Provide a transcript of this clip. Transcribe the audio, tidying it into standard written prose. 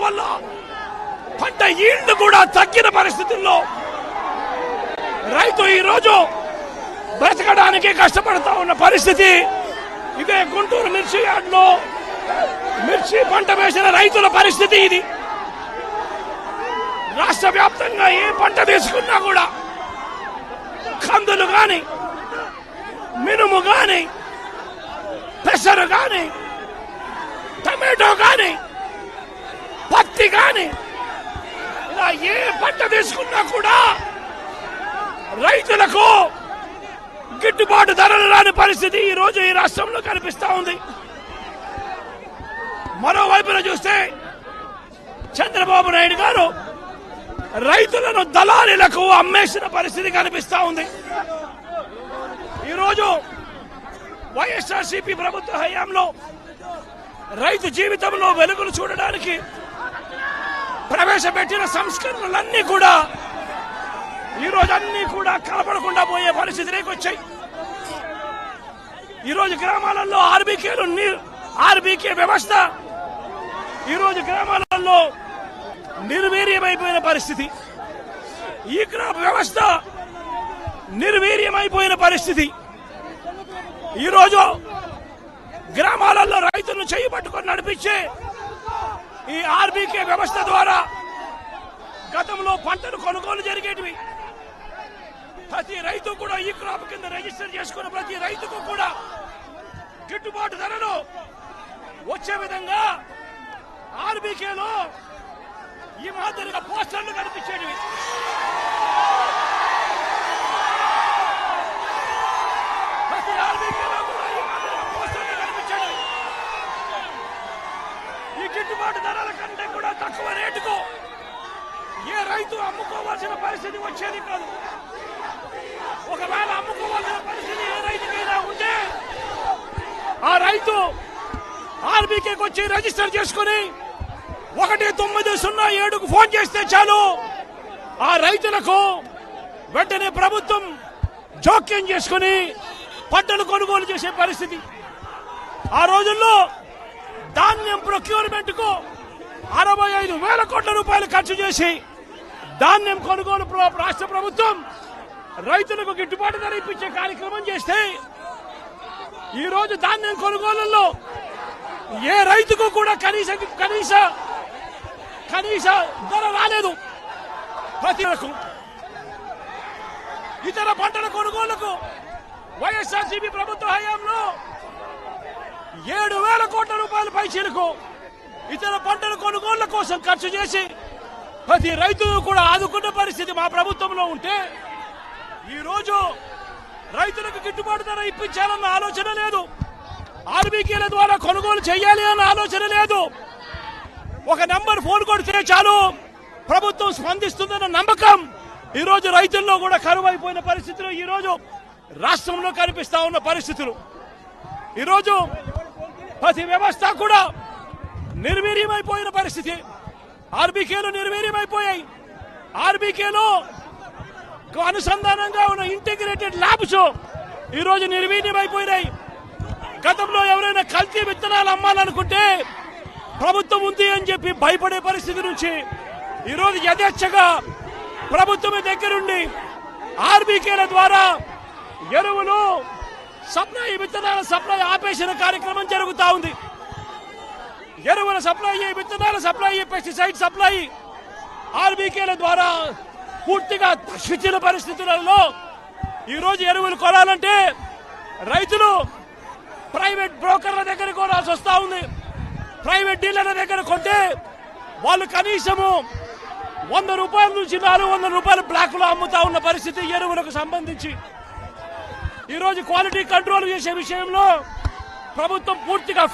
వల్ల పంట ఈల్డ్ కూడా తగ్గిన పరిస్థితుల్లో రైతు ఈ రోజు బ్రతకడానికి కష్టపడతా ఉన్న పరిస్థితి. ఇదే గుంటూరు మిర్చి యార్డ్లో మిర్చి పంట వేసిన రైతుల పరిస్థితి ఇది. రాష్ట్ర వ్యాప్తంగా ఏ పంట వేసుకున్నా కూడా కందులు గాని, మినుము గాని, పెసరు గాని, టమాటో గాని, పత్తి గాని, ఇలా ఏ పంట తీసుకున్నా కూడా రైతులకు గిట్టుబాటు ధరలు రాని పరిస్థితి ఈ రోజు ఈ రాష్ట్రంలో కనిపిస్తా ఉంది. మరోవైపున చూస్తే చంద్రబాబు నాయుడు గారు రైతులను దళారీలకు అమ్మేసిన పరిస్థితి కనిపిస్తా ఉంది. ఈరోజు వైఎస్ఆర్సీపీ ప్రభుత్వ హయాంలో రైతు జీవితంలో వెలుగులు చూడడానికి ప్రవేశపెట్టిన సంస్కరణలన్నీ కూడా ఈరోజు అన్ని కూడా కనపడకుండా పోయే పరిస్థితిలోకి వచ్చాయి. ఈరోజు గ్రామాలలో ఆర్బీకే వ్యవస్థ ఈరోజు గ్రామాలలో నిర్వీర్యమైపోయిన పరిస్థితి. ఈ క్రాప్ వ్యవస్థ నిర్వీర్యమైపోయిన పరిస్థితి. ఈరోజు గ్రామాలలో రైతులను చేయి పట్టుకొని నడిపించే ఈ ఆర్బీకే వ్యవస్థ ద్వారా గతంలో పంటలు కొనుగోలు జరిగేటివి. ప్రతి రైతు కూడా ఈ క్రాప్ కింద రిజిస్టర్ చేసుకున్న ప్రతి రైతుకు కూడా గిట్టుబాటు ధరలు వచ్చే విధంగా ఆర్బీకేలో ఈ మాదిరిగా పోస్టర్లు కనిపించేటివి. ప్రతి ఆర్బీకేలో కూడా ఈ మాదిరిగా పోస్టర్లు కనిపించేటివి. ఈ గిట్టుబాటు ధరల కంటే కూడా తక్కువ రేటుకు ఏ రైతు అమ్ముకోవాల్సిన పరిస్థితి వచ్చేది కాదు. ఒకవేళ అమ్ముకోవాల్సిన పరిస్థితి ఏ రైతుకైనా ఉంటే ఆ రైతు ఆర్బీకేకి వచ్చి రిజిస్టర్ చేసుకుని 1907కు ఫోన్ చేస్తే చాలు, ఆ రైతులకు వెంటనే ప్రభుత్వం జోక్యం చేసుకుని పంటలు కొనుగోలు చేసే పరిస్థితి. ఆ రోజుల్లో ధాన్యం ప్రొక్యూర్మెంట్ కు 65,000 కోట్ల రూపాయలు ఖర్చు చేసి ధాన్యం కొనుగోలు రాష్ట్ర ప్రభుత్వం రైతులకు గిట్టుబాటు ధర ఇప్పించే కార్యక్రమం చేస్తే ఈ రోజు ధాన్యం కొనుగోలులో ఏ రైతుకు కూడా కనీస ధర రాలేదు. ప్రతి ఇతర పంటల కొనుగోలుకు వైఎస్ఆర్సీపీ ప్రభుత్వ హయాంలో 7,000 కోట్ల రూపాయల పైచీలకు ఇతర పంటల కొనుగోళ్ల కోసం ఖర్చు చేసి ప్రతి రైతును కూడా ఆదుకున్న పరిస్థితి మా ప్రభుత్వంలో ఉంటే ఈ రోజు రైతులకు గిట్టుబాటు ధర ఇప్పించాలన్న ఆలోచన లేదు. ఆర్బీకేల ద్వారా కొనుగోలు చేయాలి అన్న ఆలోచన లేదు. ఒక నంబర్ ఫోన్ కొడితే చాలు ప్రభుత్వం స్పందిస్తుందన్న నమ్మకం ఈ రోజు రైతుల్లో కూడా కరువైపోయిన పరిస్థితులు ఈ రోజు రాష్ట్రంలో కనిపిస్తా ఉన్న పరిస్థితులు. ఈరోజు ప్రతి వ్యవస్థ కూడా నిర్వీర్యమైపోయిన పరిస్థితి. ఆర్బీకేలు నిర్వీర్యమైపోయాయి. ఆర్బీకేలో అనుసంధానంగా ఉన్న ఇంటిగ్రేటెడ్ ల్యాబ్స్ ఈ రోజు నిర్వీర్యమైపోయినాయి. గతంలో ఎవరైనా కల్తీ విత్తనాలు అమ్మాలనుకుంటే ప్రభుత్వం ఉంది అని చెప్పి భయపడే పరిస్థితి నుంచి ఈ రోజు యథేచ్ఛగా ప్రభుత్వం దగ్గరుండి ఆర్బీకేల ద్వారా ఎరువులు సప్లై, విత్తనాల సప్లై ఆపేసిన కార్యక్రమం జరుగుతా ఉంది. ఎరువుల సప్లై, విత్తనాల సప్లై, పెస్టిసైడ్ సప్లై ఆర్బీకేల ద్వారా పూర్తిగా తగ్గించిన పరిస్థితులలో ఈ రోజు ఎరువులు కొనాలంటే రైతులు ప్రైవేట్ బ్రోకర్ల దగ్గర కొనాల్సి వస్తా ఉంది. ప్రైవేట్ డీలర్ల దగ్గర కొంటే వాళ్ళు కనీసము 100 రూపాయల నుంచి 400 రూపాయల బ్లాక్ లో అమ్ముతా ఉన్న పరిస్థితి ఎరువులకు సంబంధించి. ఈ రోజు క్వాలిటీ కంట్రోల్ చేసే విషయంలో ప్రభుత్వం పూర్తిగా